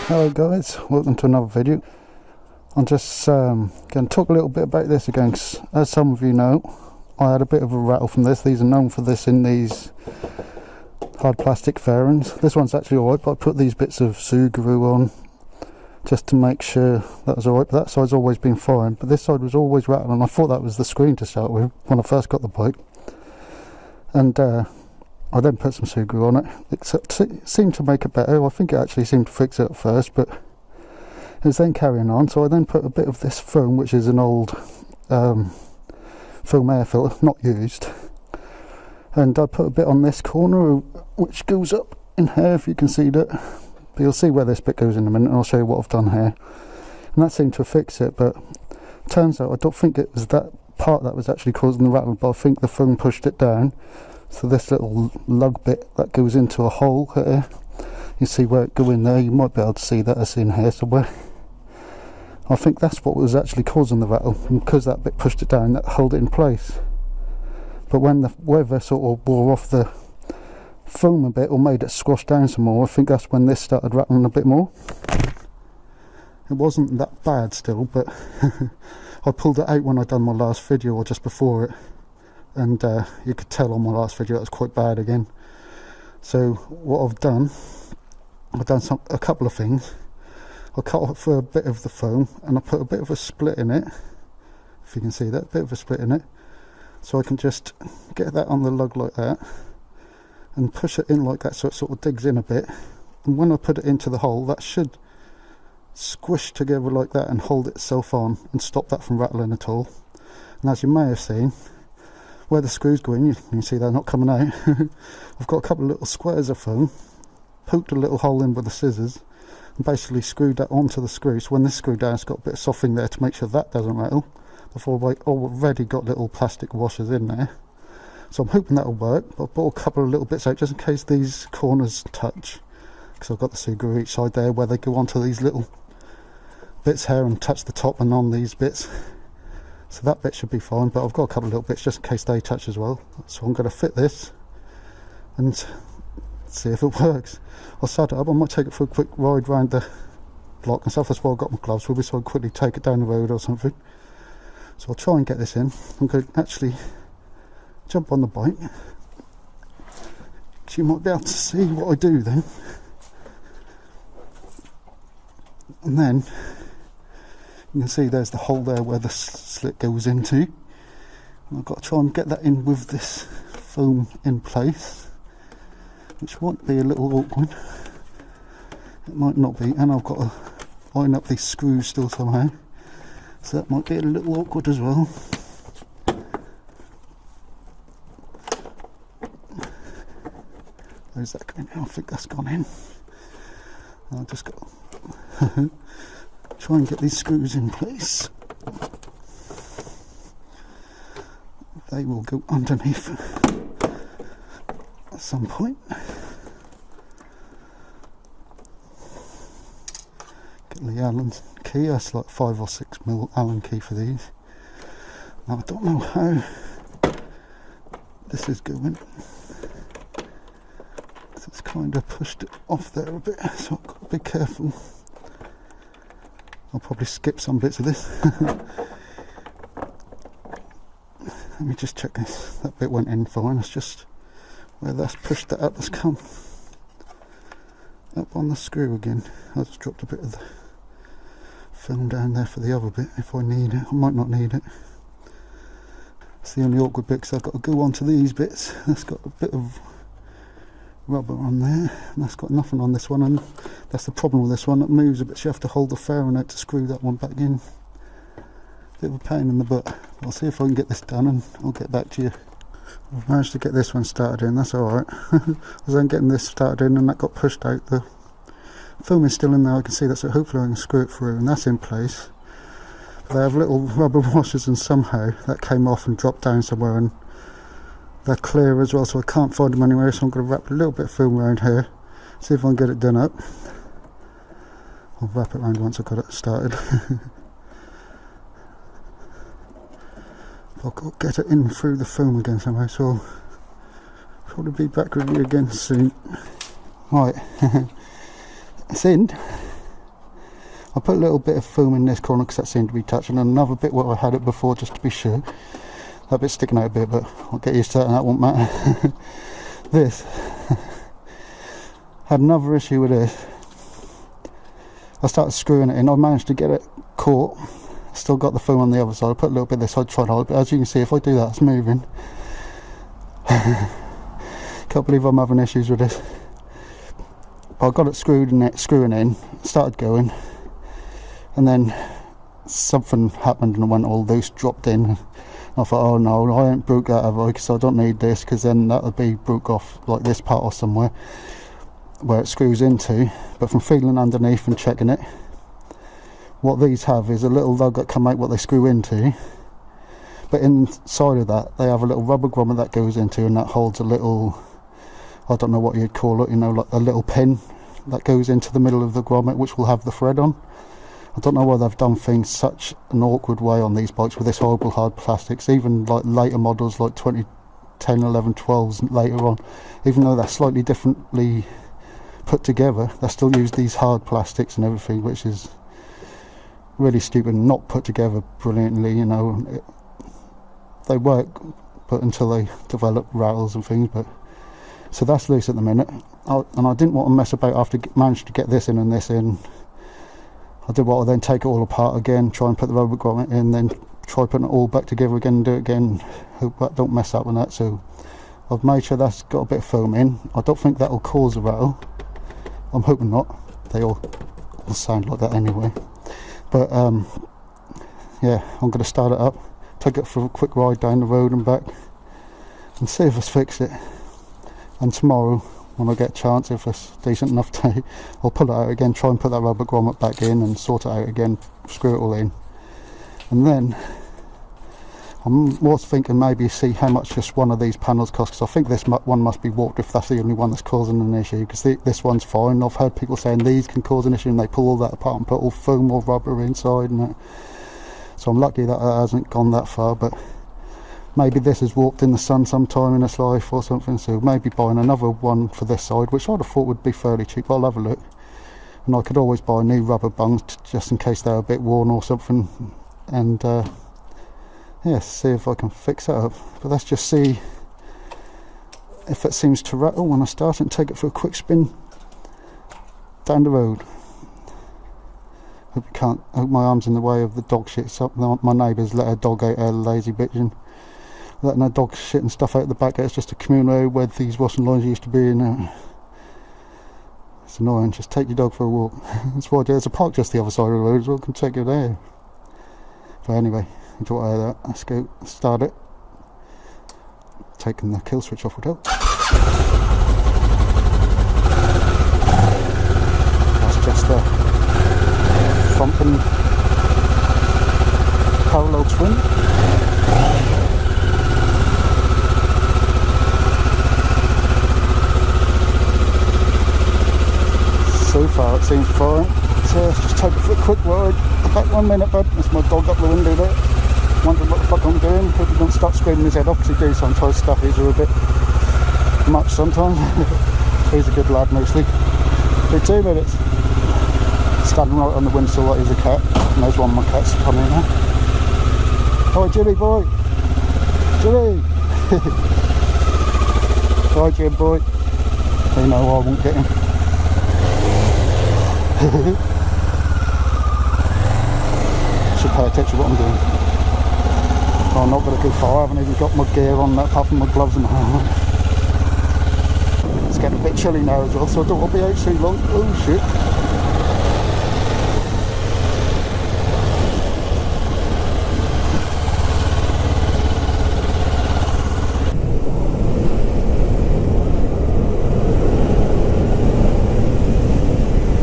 Hello guys, welcome to another video. I'm just going to talk a little bit about this again, 'cause as some of you know, I had a bit of a rattle from this. These are known for this in these hard plastic fairings. This one's actually alright, but I put these bits of Subaru on just to make sure that was alright, but that side's always been fine. But this side was always rattling. I thought that was the screen to start with when I first got the bike. And I then put some Subaru on it, except it seemed to make it better. I think it actually seemed to fix it at first, but it was then carrying on. So I then put a bit of this foam, which is an old foam air filter, not used, and I put a bit on this corner which goes up in here, if you can see that. But you'll see where this bit goes in a minute, and I'll show you what I've done here. And that seemed to fix it, but turns out I don't think it was that part that was actually causing the rattle, but I think the foam pushed it down. So this little lug bit that goes into a hole here, you see where it go in there, you might be able to see that it's in here somewhere. I think that's what was actually causing the rattle, and because that bit pushed it down, that held it in place. But when the weather sort of wore off the foam a bit, or made it squash down some more, I think that's when this started rattling a bit more. It wasn't that bad still, but I pulled it out when I done my last video, or just before it. And you could tell on my last video it was quite bad again. So what I've done a couple of things. I cut off a bit of the foam, and I put a bit of a split in it, if you can see that, a bit of a split in it, so I can just get that on the lug like that and push it in like that, so it sort of digs in a bit. And when I put it into the hole, that should squish together like that and hold itself on and stop that from rattling at all. And as you may have seen, where the screws go in, you can see they're not coming out. I've got a couple of little squares of foam, poked a little hole in with the scissors, and basically screwed that onto the screw. So when this screw down, it's got a bit of softening there to make sure that doesn't rattle. Before I already got little plastic washers in there. So I'm hoping that'll work. But I bought a couple of little bits out just in case these corners touch, because I've got the Subaru each side there where they go onto these little bits here and touch the top and on these bits. So that bit should be fine, but I've got a couple of little bits just in case they touch as well. So I'm going to fit this and see if it works. I'll start it up. I might take it for a quick ride round the block and stuff. That's why I've got my gloves with me, so I'll quickly take it down the road or something. So I'll try and get this in. I'm going to actually jump on the bike, so you might be able to see what I do then. And then you can see there's the hole there where the slit goes into. And I've got to try and get that in with this foam in place, which might be a little awkward. It might not be, and I've got to line up these screws still somehow, so that might be a little awkward as well. Where's that going in? I think that's gone in. I've just got to try and get these screws in place. They will go underneath at some point. Get the Allen key. That's like 5 or 6mm Allen key for these. Now I don't know how this is going. It's kind of pushed it off there a bit, so I've got to be careful. I'll probably skip some bits of this. Let me just check this. That bit went in fine. It's just where that's pushed that up, that's come up on the screw again. I just dropped a bit of the film down there for the other bit if I need it. I might not need it. It's the only awkward bit, because I've got to go onto these bits. That's got a bit of rubber on there, and that's got nothing on this one, and that's the problem with this one. It moves a bit, so you have to hold the fairing out to screw that one back in. Bit of a pain in the butt. I'll see if I can get this done and I'll get back to you. I've managed to get this one started in, that's alright. I was then getting this started in and that got pushed out. The foam is still in there, I can see that, so hopefully I can screw it through, and that's in place. But they have little rubber washers, and somehow that came off and dropped down somewhere, and they're clear as well, so I can't find them anywhere. So I'm going to wrap a little bit of film around here, see if I can get it done up. I'll wrap it around once I've got it started. I've got to get it in through the foam again somehow, so I'll Probably be back with you again soon. Right, it's in. I put a little bit of foam in this corner because that seemed to be touching, and another bit where I had it before just to be sure. That bit's sticking out a bit, but I'll get used to that and that won't matter. This had another issue with this. I started screwing it in, I managed to get it caught. Still got the foam on the other side. I put a little bit this side, tried hard, but as you can see, if I do that, it's moving. Can't believe I'm having issues with this. But I got it screwing in, started going, and then something happened and it went all loose, dropped in. And I thought, oh no, I ain't broke that, have I? Because I don't need this, because then that would be broke off like this part or somewhere where it screws into. But from feeling underneath and checking it, what these have is a little lug that come out what they screw into, but inside of that they have a little rubber grommet that goes into, and that holds a little, I don't know what you'd call it, you know, like a little pin that goes into the middle of the grommet, which will have the thread on. I don't know why they've done things such an awkward way on these bikes with this horrible hard plastics. Even like later models like 2010, 11, 12s later on, even though they're slightly differently put together, they still use these hard plastics and everything, which is really stupid and not put together brilliantly, you know. They work, but until they develop rattles and things. But so that's loose at the minute, and I didn't want to mess about after managed to get this in and this in. I did want to then take it all apart again, try and put the rubber grommet in, then try putting it all back together again and do it again. Hope that don't mess up with that. So I've made sure that's got a bit of foam in. I don't think that'll cause a rattle. I'm hoping not. They all sound like that anyway. But yeah, I'm going to start it up, take it for a quick ride down the road and back, and see if it's fixed it. And tomorrow, when I get a chance, if it's a decent enough day, I'll pull it out again, try and put that rubber grommet back in and sort it out again, screw it all in. And then I was thinking maybe see how much just one of these panels costs, because I think this one must be warped if that's the only one that's causing an issue, because this one's fine. I've heard people saying these can cause an issue and they pull all that apart and put all foam or rubber inside and that. So I'm lucky that it hasn't gone that far, but maybe this is warped in the sun sometime in its life or something, so maybe buying another one for this side, which I'd have thought would be fairly cheap. I'll have a look, and I could always buy new rubber bungs just in case they're a bit worn or something, and yeah, see if I can fix that up. But let's just see if it seems to rattle when I start it and take it for a quick spin down the road. Hope my arm's in the way of the dog shit. My neighbours let her dog out, her lazy bitch, and letting her dog shit and stuff out the back. It's just a communal where these washing lines used to be, and it's annoying. Just take your dog for a walk. That's why there's a park just the other side of the road as well, can take you there. But anyway, enjoy that. Let's go start it. Taking the kill switch off would help. That's just a thumping parallel twin. So far it seems fine, so let's just take it for a quick ride. Back 1 minute, bud. That's my dog up the window there, wondering what the fuck I'm doing. Hope he don't start screaming his head off, because he do sometimes. Stuffies are a bit much sometimes. He's a good lad mostly. For 2 minutes. Standing right on the windsill like he's a cat, and there's one of my cats coming in now. Oh, Jimmy boy! Jimmy! Hi Jim boy. You know I won't get him. Should pay attention to what I'm doing. Oh, I'm not going to go far. I haven't even got my gear on, apart from my gloves and my helmet. It's getting a bit chilly now as well, so I don't want to be out too long. Oh shit.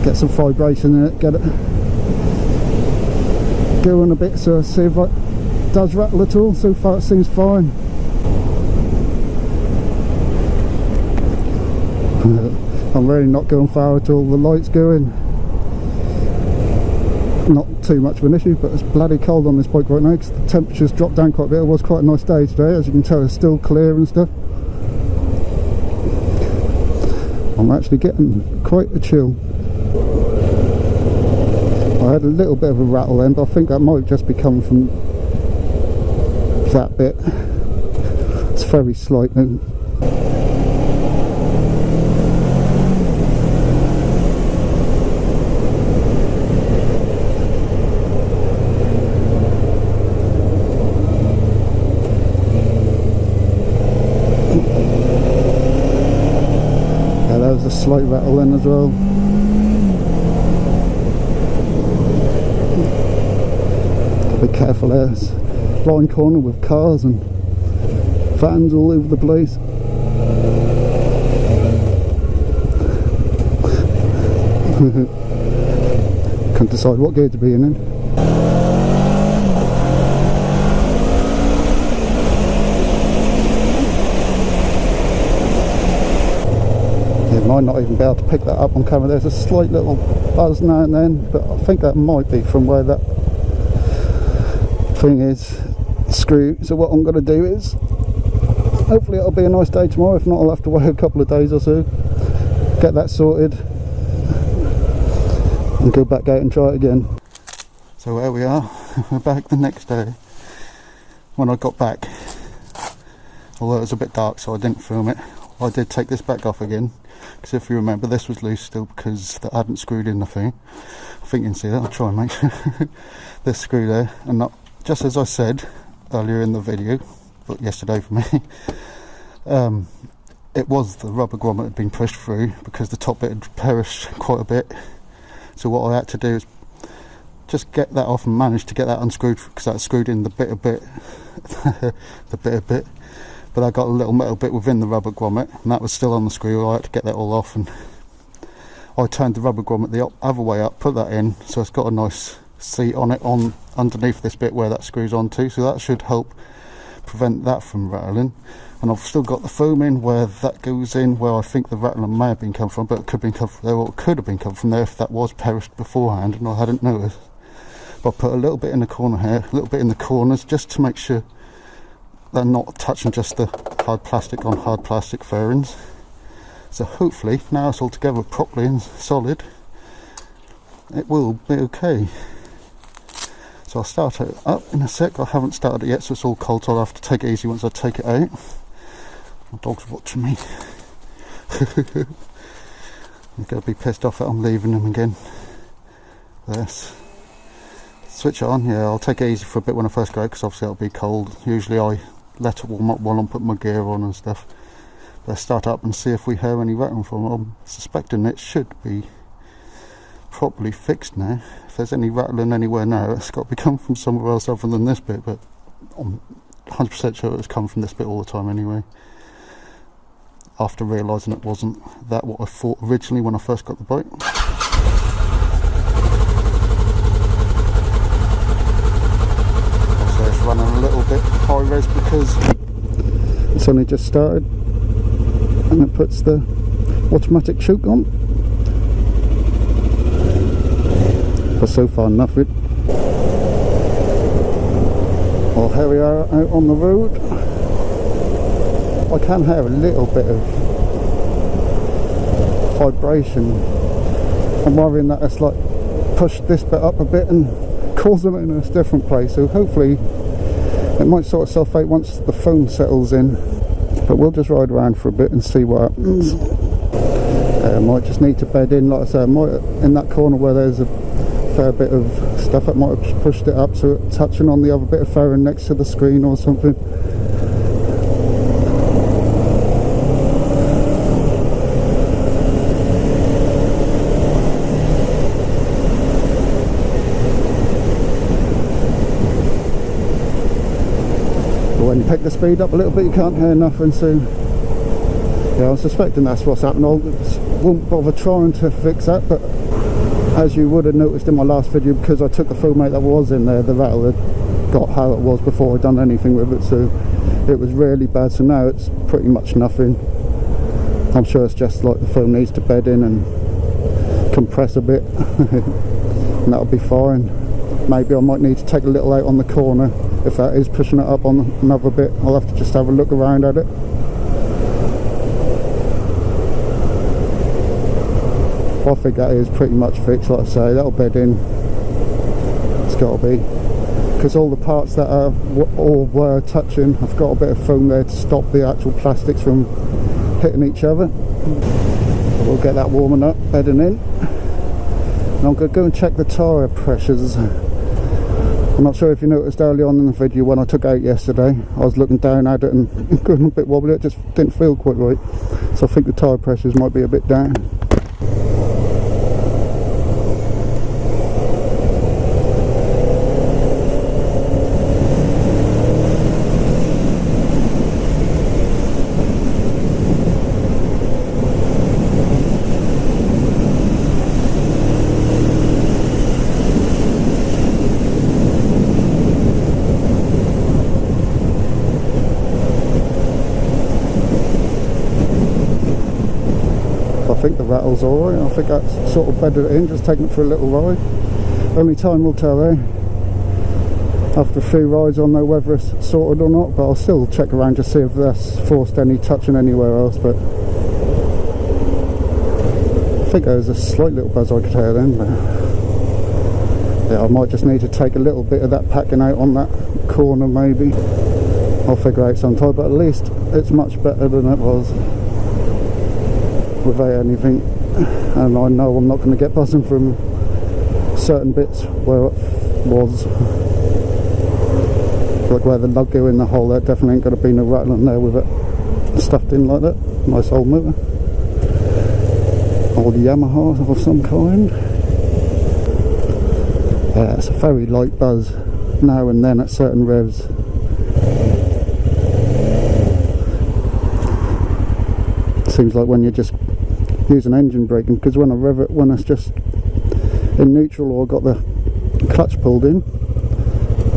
Get some vibration in it, get it going a bit, so see if it does rattle at all. So far it seems fine. I'm really not going far at all. The light's going, not too much of an issue, but it's bloody cold on this bike right now because the temperature's dropped down quite a bit. It was quite a nice day today, as you can tell. It's still clear and stuff. I'm actually getting quite a chill. I had a little bit of a rattle then, but I think that might just be coming from that bit. It's very slight now. Yeah, there was a slight rattle then as well. Be careful there, it's a blind corner with cars and vans all over the place. Can't decide what gear to be in. You might not even be able to pick that up on camera. There's a slight little buzz now and then, but I think that might be from where that thing is screwed. So what I'm going to do is, hopefully it'll be a nice day tomorrow. If not, I'll have to wait a couple of days or so, get that sorted and go back out and try it again. So there we are. We're back the next day. When I got back, although it was a bit dark so I didn't film it, I did take this back off again, because if you remember, this was loose still because I hadn't screwed in the thing. I think you can see that. I'll try and make sure. This screw there, and not just as I said earlier in the video, but yesterday for me, it was the rubber grommet had been pushed through because the top bit had perished quite a bit. So what I had to do is just get that off and manage to get that unscrewed, because that screwed in the bit a bit, but I got a little metal bit within the rubber grommet and that was still on the screw. I had to get that all off, and I turned the rubber grommet the other way up, put that in, so it's got a nice seat on it on underneath this bit where that screws onto, so that should help prevent that from rattling. And I've still got the foam in where that goes in, where I think the rattling may have been come from, but it could have been come from there, or it could have been come from there if that was perished beforehand and I hadn't noticed. But I put a little bit in the corner here, a little bit in the corners, just to make sure they're not touching just the hard plastic on hard plastic fairings. So hopefully now it's all together properly and solid, it will be okay. So I'll start it up in a sec. I haven't started it yet, so it's all cold, so I'll have to take it easy once I take it out. My dog's watching me. I'm going to be pissed off that I'm leaving him again. This. Switch it on, yeah, I'll take it easy for a bit when I first go, because obviously it'll be cold. Usually I let it warm up while I'm putting my gear on and stuff. Let's start up and see if we hear any rattling from it. I'm suspecting it should be properly fixed now. If there's any rattling anywhere now, it's got to be coming from somewhere else other than this bit, but I'm 100% sure it's come from this bit all the time anyway, after realising it wasn't that what I thought originally when I first got the bike. So it's running a little bit high res because it's only just started, and it puts the automatic choke on. But so far nothing. Well, here we are out on the road. I can hear a little bit of vibration. I'm worrying that it's like pushed this bit up a bit and caused it in a different place, so hopefully it might sort itself out once the foam settles in. But we'll just ride around for a bit and see what happens. I might just need to bed in, like I said, I might, in that corner where there's a fair bit of stuff, that might have pushed it up so it's touching on the other bit of fairing next to the screen or something. But when you pick the speed up a little bit you can't hear nothing, so yeah, I'm suspecting that's what's happened. I won't bother trying to fix that, but as you would have noticed in my last video, because I took the foam out that was in there, the rattle had got how it was before I'd done anything with it, so it was really bad. So now it's pretty much nothing. I'm sure it's just like the foam needs to bed in and compress a bit and that'll be fine. Maybe I might need to take a little out on the corner if that is pushing it up on another bit. I'll have to just have a look around at it. I think that is pretty much fixed. Like I say, that'll bed in. It's got to be, because all the parts that are or were touching, I've got a bit of foam there to stop the actual plastics from hitting each other. We'll get that warming up, bedding in, and I'm going to go and check the tyre pressures. I'm not sure if you noticed early on in the video when I took it out yesterday, I was looking down at it and going a bit wobbly. It just didn't feel quite right, so I think the tyre pressures might be a bit down. I think the Rattle's alright. I think that's sort of bedded it in, just taking it for a little ride. Only time will tell, eh? After a few rides I'll know whether it's sorted or not, but I'll still check around to see if that's forced any touching anywhere else. But I think there's a slight little buzz I could hear then, but yeah, I might just need to take a little bit of that packing out on that corner maybe. I'll figure out sometime, but at least it's much better than it was without anything, and I know I'm not going to get buzzing from certain bits where it was, like where the lug go in the hole. There definitely ain't going to be no rattling there with it stuffed in like that. Nice old motor, old Yamaha of some kind. Yeah, it's a very light buzz now and then at certain revs. Seems like when you're just using engine braking, because when I rev it, when it's just in neutral or got the clutch pulled in,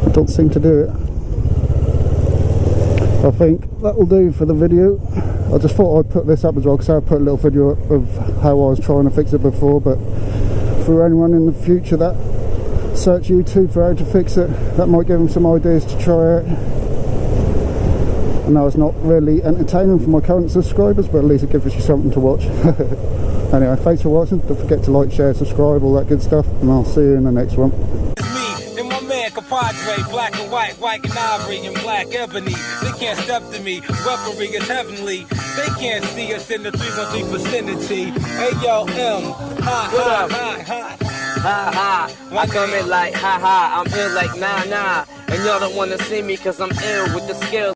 I don't seem to do it. I think that will do for the video. I just thought I'd put this up as well, because I put a little video of how I was trying to fix it before, but for anyone in the future that search YouTube for how to fix it, that might give them some ideas to try out. I know it's not really entertaining for my current subscribers, but at least it gives you something to watch. Anyway, thanks for watching. Don't forget to like, share, subscribe, all that good stuff, and I'll see you in the next one. It's me and my man Compadre, black and white, white and ivory, and black ebony. They can't step to me, weaponry is heavenly. They can't see us in the 313 vicinity. Hey yo, M, ha, ha, ha, ha. Ha ha, I come in like ha ha, I'm ill like nah nah. And y'all don't wanna see me cause I'm ill with the skills.